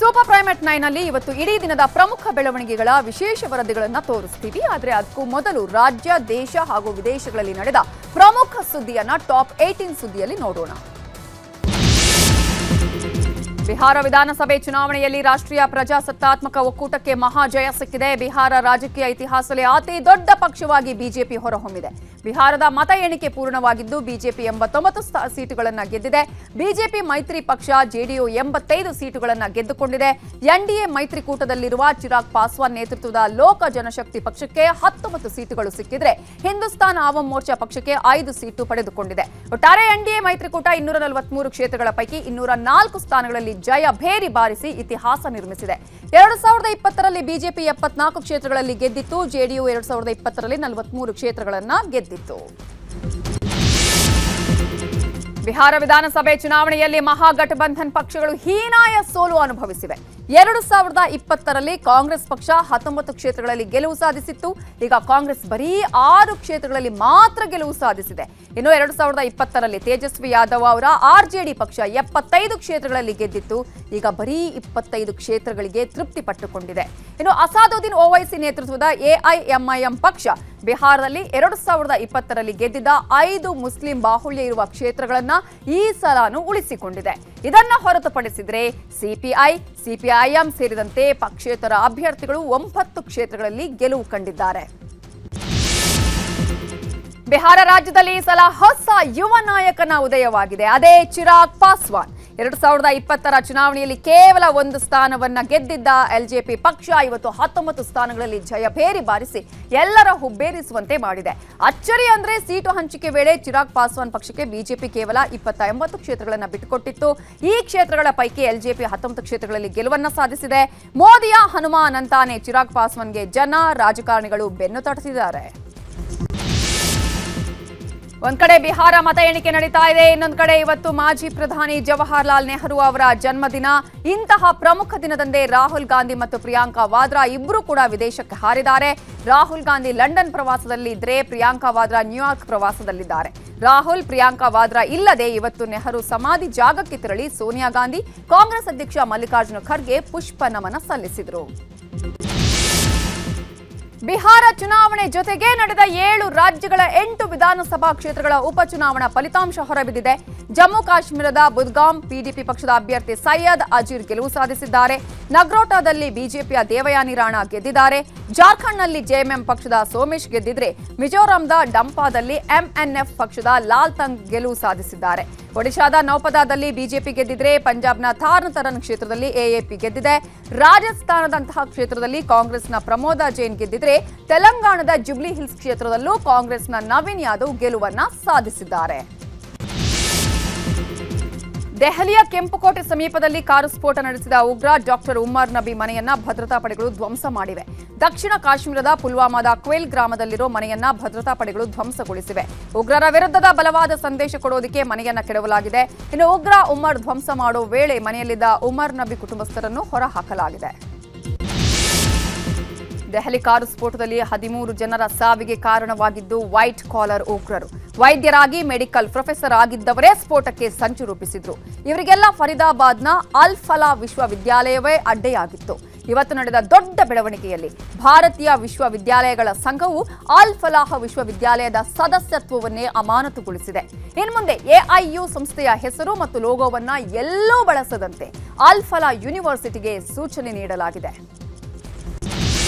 Super prime at 9 ನಲ್ಲಿ ಇವತ್ತು ಇಡೀ ದಿನದ ಪ್ರಮುಖ ಬೆಳವಣಿಗೆಗಳ ವಿಶೇಷ ವರದಿಗಳನ್ನು ತೋರಿಸ್ತೀವಿ. ಆದರೆ ಅದಕ್ಕೂ ಮೊದಲು ರಾಜ್ಯ, ದೇಶ ಹಾಗೂ ವಿದೇಶಗಳಲ್ಲಿ ನಡೆದ ಪ್ರಮುಖ ಸುದ್ದಿಯನ್ನ ಟಾಪ್ 18 ಸುದ್ದಿಯಲ್ಲಿ ನೋಡೋಣ. ಬಿಹಾರ ವಿಧಾನಸಭೆ ಚುನಾವಣೆಯಲ್ಲಿ ರಾಷ್ಟ್ರೀಯ ಪ್ರಜಾಸತ್ತಾತ್ಮಕ ಒಕ್ಕೂಟಕ್ಕೆ ಮಹಾಜಯ ಸಿಕ್ಕಿದೆ. ಬಿಹಾರ ರಾಜಕೀಯ ಇತಿಹಾಸದಲ್ಲಿ ಅತಿ ದೊಡ್ಡ ಪಕ್ಷವಾಗಿ ಬಿಜೆಪಿ ಹೊರಹೊಮ್ಮಿದೆ. ಬಿಹಾರದ ಮತ ಎಣಿಕೆ ಪೂರ್ಣವಾಗಿದ್ದು ಬಿಜೆಪಿ 89 ಸೀಟುಗಳನ್ನು ಗೆದ್ದಿದೆ. ಬಿಜೆಪಿ ಮೈತ್ರಿ ಪಕ್ಷ ಜೆಡಿಯು 85 ಸೀಟುಗಳನ್ನು ಗೆದ್ದುಕೊಂಡಿದೆ. ಎನ್ಡಿಎ ಮೈತ್ರಿಕೂಟದಲ್ಲಿರುವ ಚಿರಾಗ್ ಪಾಸ್ವಾನ್ ನೇತೃತ್ವದ ಲೋಕ ಜನಶಕ್ತಿ ಪಕ್ಷಕ್ಕೆ 19 ಸೀಟುಗಳು ಸಿಕ್ಕಿದ್ರೆ ಹಿಂದೂಸ್ತಾನ್ ಆವಂ ಮೋರ್ಚಾ ಪಕ್ಷಕ್ಕೆ 5 ಸೀಟು ಪಡೆದುಕೊಂಡಿದೆ. ಒಟ್ಟಾರೆ ಎನ್ಡಿಎ ಮೈತ್ರಿಕೂಟ 243 ಕ್ಷೇತ್ರಗಳ ಪೈಕಿ 204 ಸ್ಥಾನಗಳಲ್ಲಿ ಜಯ ಭೇರಿ ಬಾರಿಸಿ ಇತಿಹಾಸ ನಿರ್ಮಿಸಿದೆ. 2020ರಲ್ಲಿ ಬಿಜೆಪಿ 74 ಕ್ಷೇತ್ರಗಳಲ್ಲಿ ಗೆದ್ದಿತ್ತು. ಜೆಡಿಯು 2020ರಲ್ಲಿ 43 ಕ್ಷೇತ್ರಗಳನ್ನು ಗೆದ್ದಿತ್ತು. ಬಿಹಾರ ವಿಧಾನಸಭೆ ಚುನಾವಣೆಯಲ್ಲಿ ಮಹಾಗಠಬಂಧನ್ ಪಕ್ಷಗಳು ಹೀನಾಯ ಸೋಲು ಅನುಭವಿಸಿವೆ. 2020ರಲ್ಲಿ ಕಾಂಗ್ರೆಸ್ ಪಕ್ಷ 19 ಕ್ಷೇತ್ರಗಳಲ್ಲಿ ಗೆಲುವು ಸಾಧಿಸಿತ್ತು. ಈಗ ಕಾಂಗ್ರೆಸ್ ಬರೀ 6 ಕ್ಷೇತ್ರಗಳಲ್ಲಿ ಮಾತ್ರ ಗೆಲುವು ಸಾಧಿಸಿದೆ. ಇನ್ನು 2020ರಲ್ಲಿ ತೇಜಸ್ವಿ ಯಾದವ್ ಅವರ ಆರ್ಜೆಡಿ ಪಕ್ಷ 75 ಕ್ಷೇತ್ರಗಳಲ್ಲಿ ಗೆದ್ದಿತ್ತು. ಈಗ ಬರೀ 25 ಕ್ಷೇತ್ರಗಳಿಗೆ ತೃಪ್ತಿ ಪಟ್ಟುಕೊಂಡಿದೆ. ಇನ್ನು ಅಸಾದುದ್ದೀನ್ ಓವೈಸಿ ನೇತೃತ್ವದ ಎಐಎಂಐಎಂ ಪಕ್ಷ ಬಿಹಾರದಲ್ಲಿ 2020ರಲ್ಲಿ ಗೆದ್ದಿದ್ದ 5 ಮುಸ್ಲಿಂ ಬಾಹುಳ್ಯ ಇರುವ ಕ್ಷೇತ್ರಗಳನ್ನ ಈ ಸಲನೂ ಉಳಿಸಿಕೊಂಡಿದೆ. ಇದನ್ನ ಹೊರತುಪಡಿಸಿದರೆ ಸಿಪಿಐಎಂ ಸೇರಿದಂತೆ ಪಕ್ಷೇತರ ಅಭ್ಯರ್ಥಿಗಳು 9 ಕ್ಷೇತ್ರಗಳಲ್ಲಿ ಗೆಲುವು ಕಂಡಿದ್ದಾರೆ. ಬಿಹಾರ ರಾಜ್ಯದಲ್ಲಿ ಈ ಸಲ ಹೊಸ ಯುವ ನಾಯಕನ ಉದಯವಾಗಿದೆ. ಅದೇ ಚಿರಾಗ್ ಪಾಸ್ವಾನ್. 2020ರ ಚುನಾವಣೆಯಲ್ಲಿ ಕೇವಲ 1 ಸ್ಥಾನವನ್ನ ಗೆದ್ದಿದ್ದ ಎಲ್ಜೆಪಿ ಪಕ್ಷ ಇವತ್ತು 19 ಸ್ಥಾನಗಳಲ್ಲಿ ಜಯಭೇರಿ ಬಾರಿಸಿ ಎಲ್ಲರ ಹುಬ್ಬೇರಿಸುವಂತೆ ಮಾಡಿದೆ. ಅಚ್ಚರಿ ಅಂದ್ರೆ ಸೀಟು ಹಂಚಿಕೆ ವೇಳೆ ಚಿರಾಗ್ ಪಾಸ್ವಾನ್ ಪಕ್ಷಕ್ಕೆ ಬಿಜೆಪಿ ಕೇವಲ 29 ಕ್ಷೇತ್ರಗಳನ್ನು ಬಿಟ್ಟುಕೊಟ್ಟಿತ್ತು. ಈ ಕ್ಷೇತ್ರಗಳ ಪೈಕಿ ಎಲ್ಜೆಪಿ 19 ಕ್ಷೇತ್ರಗಳಲ್ಲಿ ಗೆಲುವನ್ನ ಸಾಧಿಸಿದೆ. ಮೋದಿಯ ಹನುಮಾನ್ ಅಂತಾನೆ ಚಿರಾಗ್ ಪಾಸ್ವಾನ್ಗೆ ಜನ, ರಾಜಕಾರಣಿಗಳು ಬೆನ್ನು ತಟ್ಟಿದ್ದಾರೆ. ಒಂದ್ ಕಡೆ ಬಿಹಾರ ಮತ ಎಣಿಕೆ ನಡೀತಾ ಇದೆ, ಇನ್ನೊಂದು ಕಡೆ ಇವತ್ತು ಮಾಜಿ ಪ್ರಧಾನಿ ಜವಾಹರ್ಲಾಲ್ ನೆಹರು ಅವರ ಜನ್ಮದಿನ. ಇಂತಹ ಪ್ರಮುಖ ದಿನದಂದೇ ರಾಹುಲ್ ಗಾಂಧಿ ಮತ್ತು ಪ್ರಿಯಾಂಕಾ ವಾದ್ರಾ ಇಬ್ಬರು ಕೂಡ ವಿದೇಶಕ್ಕೆ ಹಾರಿದ್ದಾರೆ. ರಾಹುಲ್ ಗಾಂಧಿ ಲಂಡನ್ ಪ್ರವಾಸದಲ್ಲಿ ಇದ್ರೆ ಪ್ರಿಯಾಂಕಾ ವಾದ್ರಾ ನ್ಯೂಯಾರ್ಕ್ ಪ್ರವಾಸದಲ್ಲಿದ್ದಾರೆ. ರಾಹುಲ್, ಪ್ರಿಯಾಂಕಾ ವಾದ್ರಾ ಇಲ್ಲದೆ ಇವತ್ತು ನೆಹರು ಸಮಾಧಿ ಜಾಗಕ್ಕೆ ತೆರಳಿ ಸೋನಿಯಾ ಗಾಂಧಿ, ಕಾಂಗ್ರೆಸ್ ಅಧ್ಯಕ್ಷ ಮಲ್ಲಿಕಾರ್ಜುನ ಖರ್ಗೆ ಪುಷ್ಪ ನಮನ ಸಲ್ಲಿಸಿದರು. ಬಿಹಾರ ಚುನಾವಣೆ ಜೊತೆಗೆ ನಡೆದ 7 ರಾಜ್ಯಗಳ 8 ವಿಧಾನಸಭಾ ಕ್ಷೇತ್ರಗಳ ಉಪಚುನಾವಣಾ ಫಲಿತಾಂಶ ಹೊರಬಿದ್ದಿದೆ. ಜಮ್ಮು ಕಾಶ್ಮೀರದ ಬುದ್ಗಾಮ್ ಪಿಡಿಪಿ ಪಕ್ಷದ ಅಭ್ಯರ್ಥಿ ಸೈಯದ್ ಅಜೀರ್ ಗೆಲುವು ಸಾಧಿಸಿದ್ದಾರೆ. ನಗ್ರೋಟಾದಲ್ಲಿ ಬಿಜೆಪಿಯ ದೇವಯಾನಿ ರಾಣಾ ಗೆದ್ದಿದ್ದಾರೆ. ಜಾರ್ಖಂಡ್ನಲ್ಲಿ ಜೆಎಂಎಂ ಪಕ್ಷದ ಸೋಮೇಶ್ ಗೆದ್ದಿದ್ರೆ ಮಿಜೋರಾಂದ ಡಂಪಾದಲ್ಲಿ ಎಂಎನ್ಎಫ್ ಪಕ್ಷದ ಲಾಲ್ ತಂಗ್ ಗೆಲುವು ಸಾಧಿಸಿದ್ದಾರೆ. ಒಡಿಶಾದ ನೌಪದಾದಲ್ಲಿ ಬಿಜೆಪಿ ಗೆದ್ದಿದ್ರೆ ಪಂಜಾಬ್ನ ತಾರ್ನತರನ್ ಕ್ಷೇತ್ರದಲ್ಲಿ ಎಎಪಿ ಗೆದ್ದಿದೆ. ರಾಜಸ್ಥಾನದಂತಹ ಕ್ಷೇತ್ರದಲ್ಲಿ ಕಾಂಗ್ರೆಸ್ನ ಪ್ರಮೋದ ಜೈನ್ ಗೆದ್ದಿದ್ರೆ ತೆಲಂಗಾಣದ ಜುಬ್ಲಿ ಹಿಲ್ಸ್ ಕ್ಷೇತ್ರದಲ್ಲೂ ಕಾಂಗ್ರೆಸ್ನ ನವೀನ್ ಯಾದವ್ ಗೆಲುವನ್ನ ಸಾಧಿಸಿದ್ದಾರೆ. ದೆಹಲಿಯ ಕೆಂಪುಕೋಟೆ ಸಮೀಪದಲ್ಲಿ ಕಾರು ಸ್ಫೋಟ ನಡೆಸಿದ ಉಗ್ರ ಡಾಕ್ಟರ್ ಉಮರ್ ನಬಿ ಮನೆಯನ್ನ ಭದ್ರತಾ ಪಡೆಗಳು ಧ್ವಂಸ ಮಾಡಿವೆ. ದಕ್ಷಿಣ ಕಾಶ್ಮೀರದ ಪುಲ್ವಾಮಾದ ಕ್ವೇಲ್ ಗ್ರಾಮದಲ್ಲಿರೋ ಮನೆಯನ್ನ ಭದ್ರತಾ ಪಡೆಗಳು ಧ್ವಂಸಗೊಳಿಸಿವೆ. ಉಗ್ರರ ವಿರುದ್ಧದ ಬಲವಾದ ಸಂದೇಶ ಕೊಡೋದಕ್ಕೆ ಮನೆಯನ್ನ ಕೆಡವಲಾಗಿದೆ. ಇನ್ನು ಉಗ್ರ ಉಮರ್ ಧ್ವಂಸ ಮಾಡೋ ವೇಳೆ ಮನೆಯಲ್ಲಿದ್ದ ಉಮರ್ ನಬಿ ಕುಟುಂಬಸ್ಥರನ್ನು ಹೊರಹಾಕಲಾಗಿದೆ. ದೆಹಲಿ ಕಾರು ಸ್ಫೋಟದಲ್ಲಿ 13 ಜನರ ಸಾವಿಗೆ ಕಾರಣವಾಗಿದ್ದು ವೈಟ್ ಕಾಲರ್ ಉಗ್ರರು. ವೈದ್ಯರಾಗಿ ಮೆಡಿಕಲ್ ಪ್ರೊಫೆಸರ್ ಆಗಿದ್ದವರೇ ಸ್ಫೋಟಕ್ಕೆ ಸಂಚು ರೂಪಿಸಿದ್ರು. ಇವರಿಗೆಲ್ಲ ಫರೀದಾಬಾದ್ನ ಅಲ್ ಫಲಾ ವಿಶ್ವವಿದ್ಯಾಲಯವೇ ಅಡ್ಡೆಯಾಗಿತ್ತು. ಇವತ್ತು ನಡೆದ ದೊಡ್ಡ ಬೆಳವಣಿಗೆಯಲ್ಲಿ ಭಾರತೀಯ ವಿಶ್ವವಿದ್ಯಾಲಯಗಳ ಸಂಘವು ಅಲ್ ಫಲಾಹ್ ವಿಶ್ವವಿದ್ಯಾಲಯದ ಸದಸ್ಯತ್ವವನ್ನೇ ಅಮಾನತುಗೊಳಿಸಿದೆ. ಇನ್ಮುಂದೆ ಎಐಯು ಸಂಸ್ಥೆಯ ಹೆಸರು ಮತ್ತು ಲೋಗೋವನ್ನ ಎಲ್ಲೂ ಬಳಸದಂತೆ ಅಲ್ ಫಲಾ ಯೂನಿವರ್ಸಿಟಿಗೆ ಸೂಚನೆ ನೀಡಲಾಗಿದೆ.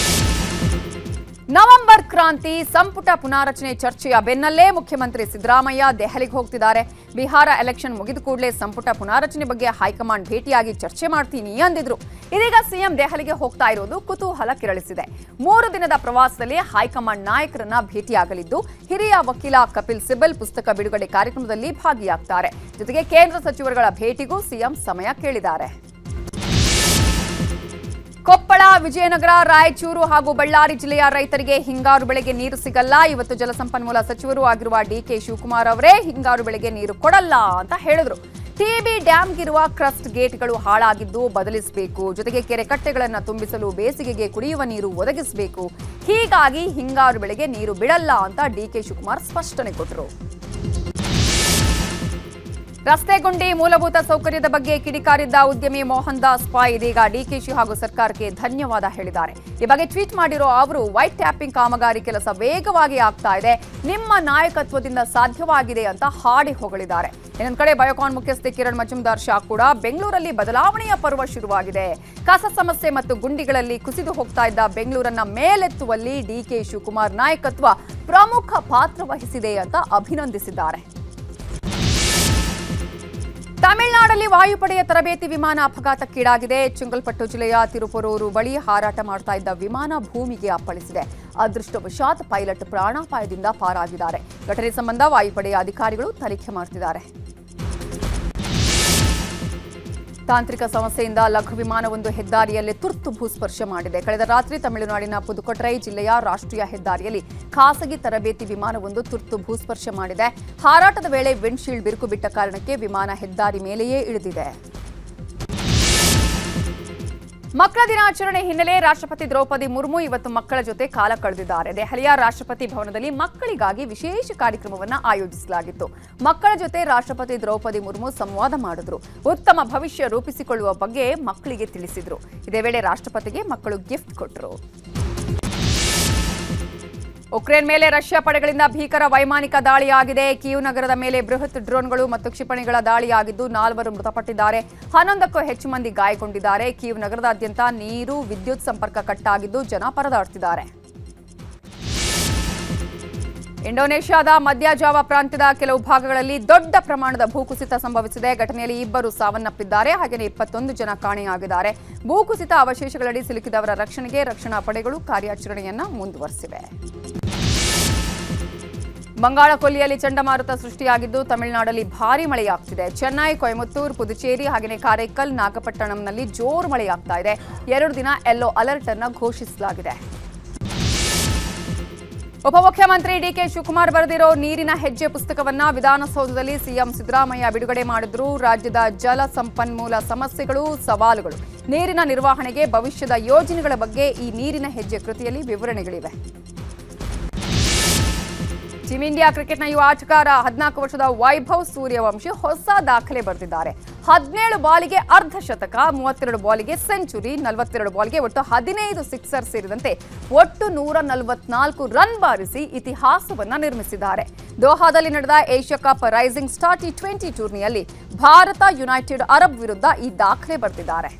ನವೆಂಬರ್ ಕ್ರಾಂತಿ ಸಂಪುಟ ಪುನಾರಚನೆ ಚರ್ಚೆಯ ಬೆನ್ನಲ್ಲೇ ಮುಖ್ಯಮಂತ್ರಿ ಸಿದ್ದರಾಮಯ್ಯ ದೆಹಲಿಗೆ ಹೋಗ್ತಿದ್ದಾರೆ. ಬಿಹಾರ ಎಲೆಕ್ಷನ್ ಮುಗಿದ ಕೂಡಲೇ ಸಂಪುಟ ಪುನಾರಚನೆ ಬಗ್ಗೆ ಹೈಕಮಾಂಡ್ ಭೇಟಿಯಾಗಿ ಚರ್ಚೆ ಮಾಡ್ತೀನಿ ಅಂದಿದ್ರು. ಇದೀಗ ಸಿಎಂ ದೆಹಲಿಗೆ ಹೋಗ್ತಾ ಇರೋದು ಕುತೂಹಲ ಕೆರಳಿಸಿದೆ. 3 ದಿನದ ಪ್ರವಾಸದಲ್ಲಿ ಹೈಕಮಾಂಡ್ ನಾಯಕರನ್ನ ಭೇಟಿಯಾಗಲಿದ್ದು ಹಿರಿಯ ವಕೀಲ ಕಪಿಲ್ ಸಿಬಲ್ ಪುಸ್ತಕ ಬಿಡುಗಡೆ ಕಾರ್ಯಕ್ರಮದಲ್ಲಿ ಭಾಗಿಯಾಗ್ತಾರೆ. ಜೊತೆಗೆ ಕೇಂದ್ರ ಸಚಿವರುಗಳ ಭೇಟಿಗೂ ಸಿಎಂ ಸಮಯ ಕೇಳಿದ್ದಾರೆ. ಕೊಪ್ಪಳ, ವಿಜಯನಗರ, ರಾಯಚೂರು ಹಾಗೂ ಬಳ್ಳಾರಿ ಜಿಲ್ಲೆಯ ರೈತರಿಗೆ ಹಿಂಗಾರು ಬೆಳೆಗೆ ನೀರು ಸಿಗಲ್ಲ. ಇವತ್ತು ಜಲಸಂಪನ್ಮೂಲ ಸಚಿವರು ಆಗಿರುವ ಡಿಕೆ ಶಿವಕುಮಾರ್ ಅವರೇ ಹಿಂಗಾರು ಬೆಳೆಗೆ ನೀರು ಕೊಡಲ್ಲ ಅಂತ ಹೇಳಿದ್ರು. ಟಿಬಿ ಡ್ಯಾಂಗಿರುವ ಕ್ರಸ್ಟ್ ಗೇಟ್ಗಳು ಹಾಳಾಗಿದ್ದು ಬದಲಿಸಬೇಕು. ಜೊತೆಗೆ ಕೆರೆ ಕಟ್ಟೆಗಳನ್ನು ತುಂಬಿಸಲು ಬೇಸಿಗೆಗೆ ಕುಡಿಯುವ ನೀರು ಒದಗಿಸಬೇಕು. ಹೀಗಾಗಿ ಹಿಂಗಾರು ಬೆಳೆಗೆ ನೀರು ಬಿಡಲ್ಲ ಅಂತ ಡಿಕೆ ಶಿವಕುಮಾರ್ ಸ್ಪಷ್ಟನೆ ಕೊಟ್ಟರು. ರಸ್ತೆ ಗುಂಡಿ ಮೂಲಭೂತ ಸೌಕರ್ಯದ ಬಗ್ಗೆ ಕಿಡಿಕಾರಿದ್ದ ಉದ್ಯಮಿ ಮೋಹನ್ ದಾಸ್ ಪೈ ಇದೀಗ ಡಿಕೆಶಿ ಹಾಗೂ ಸರ್ಕಾರಕ್ಕೆ ಧನ್ಯವಾದ ಹೇಳಿದ್ದಾರೆ. ಈ ಬಗ್ಗೆ ಟ್ವೀಟ್ ಮಾಡಿರೋ ಅವರು ವೈಟ್ ಟ್ಯಾಪಿಂಗ್ ಕಾಮಗಾರಿ ಕೆಲಸ ವೇಗವಾಗಿ ಆಗ್ತಾ ಇದೆ, ನಿಮ್ಮ ನಾಯಕತ್ವದಿಂದ ಸಾಧ್ಯವಾಗಿದೆ ಅಂತ ಹಾಡಿ ಹೊಗಳಿದ್ದಾರೆ. ಇನ್ನೊಂದು ಕಡೆ ಬಯೋಕಾನ್ ಮುಖ್ಯಸ್ಥೆ ಕಿರಣ್ ಮಜುಮ್ದಾರ್ ಶಾ ಕೂಡ ಬೆಂಗಳೂರಲ್ಲಿ ಬದಲಾವಣೆಯ ಪರ್ವ ಶುರುವಾಗಿದೆ. ಕಸ ಸಮಸ್ಯೆ ಮತ್ತು ಗುಂಡಿಗಳಲ್ಲಿ ಕುಸಿದು ಹೋಗ್ತಾ ಇದ್ದ ಬೆಂಗಳೂರನ್ನ ಮೇಲೆತ್ತುವಲ್ಲಿ ಡಿಕೆ ಶಿವಕುಮಾರ್ ನಾಯಕತ್ವ ಪ್ರಮುಖ ಪಾತ್ರ ವಹಿಸಿದೆ ಅಂತ ಅಭಿನಂದಿಸಿದ್ದಾರೆ. ತಮಿಳುನಾಡಲ್ಲಿ ವಾಯುಪಡೆಯ ತರಬೇತಿ ವಿಮಾನ ಅಪಘಾತಕ್ಕೀಡಾಗಿದೆ. ಚೆಂಗಲ್ಪಟ್ಟು ಜಿಲ್ಲೆಯ ತಿರುಪರೂರು ಬಳಿ ಹಾರಾಟ ಮಾಡ್ತಾ ಇದ್ದ ವಿಮಾನ ಭೂಮಿಗೆ ಅಪ್ಪಳಿಸಿದೆ. ಅದೃಷ್ಟವಶಾತ್ ಪೈಲಟ್ ಪ್ರಾಣಾಪಾಯದಿಂದ ಪಾರಾಗಿದ್ದಾರೆ. ಘಟನೆ ಸಂಬಂಧ ವಾಯುಪಡೆಯ ಅಧಿಕಾರಿಗಳು ತನಿಖೆ ಮಾಡುತ್ತಿದ್ದಾರೆ. ತಾಂತ್ರಿಕ ಸಮಸ್ಯೆಯಿಂದ ಲಘು ವಿಮಾನವೊಂದು ಹೆದ್ದಾರಿಯಲ್ಲಿ ತುರ್ತು ಭೂಸ್ಪರ್ಶ ಮಾಡಿದೆ. ಕಳೆದ ರಾತ್ರಿ ತಮಿಳುನಾಡಿನ ಪುದುಕೊಟ್ಟೈ ಜಿಲ್ಲೆಯ ರಾಷ್ಟ್ರೀಯ ಹೆದ್ದಾರಿಯಲ್ಲಿ ಖಾಸಗಿ ತರಬೇತಿ ವಿಮಾನವೊಂದು ತುರ್ತು ಭೂಸ್ಪರ್ಶ ಮಾಡಿದೆ. ಹಾರಾಟದ ವೇಳೆ ವಿಂಡ್ಶೀಲ್ಡ್ ಬಿರುಕು ಬಿಟ್ಟ ಕಾರಣಕ್ಕೆ ವಿಮಾನ ಹೆದ್ದಾರಿ ಮೇಲೆಯೇ ಇಳಿದಿದೆ. ಮಕ್ಕಳ ದಿನಾಚರಣೆ ಹಿನ್ನೆಲೆ ರಾಷ್ಟ್ರಪತಿ ದ್ರೌಪದಿ ಮುರ್ಮು ಇವತ್ತು ಮಕ್ಕಳ ಜೊತೆ ಕಾಲ ಕಳೆದಿದ್ದಾರೆ. ದೆಹಲಿಯ ರಾಷ್ಟ್ರಪತಿ ಭವನದಲ್ಲಿ ಮಕ್ಕಳಿಗಾಗಿ ವಿಶೇಷ ಕಾರ್ಯಕ್ರಮವನ್ನು ಆಯೋಜಿಸಲಾಗಿತ್ತು. ಮಕ್ಕಳ ಜೊತೆ ರಾಷ್ಟ್ರಪತಿ ದ್ರೌಪದಿ ಮುರ್ಮು ಸಂವಾದ ಮಾಡಿದ್ರು. ಉತ್ತಮ ಭವಿಷ್ಯ ರೂಪಿಸಿಕೊಳ್ಳುವ ಬಗ್ಗೆ ಮಕ್ಕಳಿಗೆ ತಿಳಿಸಿದ್ರು. ಇದೇ ವೇಳೆ ರಾಷ್ಟ್ರಪತಿಗೆ ಮಕ್ಕಳು ಗಿಫ್ಟ್ ಕೊಟ್ಟರು. ಉಕ್ರೇನ್ ಮೇಲೆ ರಷ್ಯಾ ಪಡೆಗಳಿಂದ ಭೀಕರ ವೈಮಾನಿಕ ದಾಳಿಯಾಗಿದೆ. ಕೀವ್ ನಗರದ ಮೇಲೆ ಬೃಹತ್ ಡ್ರೋನ್ಗಳು ಮತ್ತು ಕ್ಷಿಪಣಿಗಳ ದಾಳಿಯಾಗಿದ್ದು 4 ಮೃತಪಟ್ಟಿದ್ದಾರೆ. 11ಕ್ಕೂ ಹೆಚ್ಚು ಮಂದಿ ಗಾಯಗೊಂಡಿದ್ದಾರೆ. ಕೀವ್ ನಗರದಾದ್ಯಂತ ನೀರು, ವಿದ್ಯುತ್ ಸಂಪರ್ಕ ಕಟ್ಟಾಗಿದ್ದು ಜನ ಪರದಾಡ್ತಿದ್ದಾರೆ. ಇಂಡೋನೇಷ್ಯಾದ ಮಧ್ಯ ಜಾವಾ ಪ್ರಾಂತ್ಯದ ಕೆಲವು ಭಾಗಗಳಲ್ಲಿ ದೊಡ್ಡ ಪ್ರಮಾಣದ ಭೂಕುಸಿತ ಸಂಭವಿಸಿದೆ. ಘಟನೆಯಲ್ಲಿ 2 ಸಾವನ್ನಪ್ಪಿದ್ದಾರೆ. ಹಾಗೆಯೇ 21 ಜನ ಕಾಣೆಯಾಗಿದ್ದಾರೆ. ಭೂಕುಸಿತ ಅವಶೇಷಗಳಡಿ ಸಿಲುಕಿದವರ ರಕ್ಷಣೆಗೆ ರಕ್ಷಣಾ ಪಡೆಗಳು ಕಾರ್ಯಾಚರಣೆಯನ್ನ ಮುಂದುವರೆಸಿವೆ. ಬಂಗಾಳ ಕೊಲ್ಲಿಯಲ್ಲಿ ಚಂಡಮಾರುತ ಸೃಷ್ಟಿಯಾಗಿದ್ದು ತಮಿಳುನಾಡಲ್ಲಿ ಭಾರೀ ಮಳೆಯಾಗ್ತಿದೆ. ಚೆನ್ನೈ, ಕೊಯಮತ್ತೂರು, ಪುದುಚೇರಿ ಹಾಗೆಯೇ ಕಾರೈಕಲ್, ನಾಗಪಟ್ಟಣಂನಲ್ಲಿ ಜೋರು ಮಳೆಯಾಗ್ತಾ ಇದೆ. 2 ದಿನ ಯೆಲ್ಲೋ ಅಲರ್ಟ್ ಅನ್ನು ಘೋಷಿಸಲಾಗಿದೆ. ಉಪಮುಖ್ಯಮಂತ್ರಿ ಡಿಕೆ ಶಿವಕುಮಾರ್ ಬರೆದಿರೋ ನೀರಿನ ಹೆಜ್ಜೆ ಪುಸ್ತಕವನ್ನ ವಿಧಾನಸೌಧದಲ್ಲಿ ಸಿಎಂ ಸಿದ್ದರಾಮಯ್ಯ ಬಿಡುಗಡೆ ಮಾಡಿದ್ರು. ರಾಜ್ಯದ ಜಲ ಸಂಪನ್ಮೂಲ ಸಮಸ್ಯೆಗಳು, ಸವಾಲುಗಳು, ನೀರಿನ ನಿರ್ವಹಣೆಗೆ ಭವಿಷ್ಯದ ಯೋಜನೆಗಳ ಬಗ್ಗೆ ಈ ನೀರಿನ ಹೆಜ್ಜೆ ಕೃತಿಯಲ್ಲಿ ವಿವರಣೆಗಳಿವೆ. ಟೀಂ ಇಂಡಿಯಾ ಕ್ರಿಕೆಟ್ನ ಯುವ ಆಟಗಾರ 14 ವರ್ಷದ ವೈಭವ್ ಸೂರ್ಯವಂಶಿ ಹೊಸ ದಾಖಲೆ ಬರೆದಿದ್ದಾರೆ. 17 ಬಾಲಿಗೆ ಅರ್ಧ ಶತಕ, 32 ಬಾಲಿಗೆ ಸೆಂಚುರಿ, 42 ಬಾಲ್ಗೆ ಒಟ್ಟು 15 ಸಿಕ್ಸರ್ ಸೇರಿದಂತೆ ಒಟ್ಟು 144 ರನ್ ಬಾರಿಸಿ ಇತಿಹಾಸವನ್ನ ನಿರ್ಮಿಸಿದ್ದಾರೆ. ದೋಹಾದಲ್ಲಿ ನಡೆದ Asia cup rising star T20 ಟೂರ್ನಿಯಲ್ಲಿ ಭಾರತ ಯುನೈಟೆಡ್ ಅರಬ್ ವಿರುದ್ಧ ಈ ದಾಖಲೆ ಬರೆದಿದ್ದಾರೆ.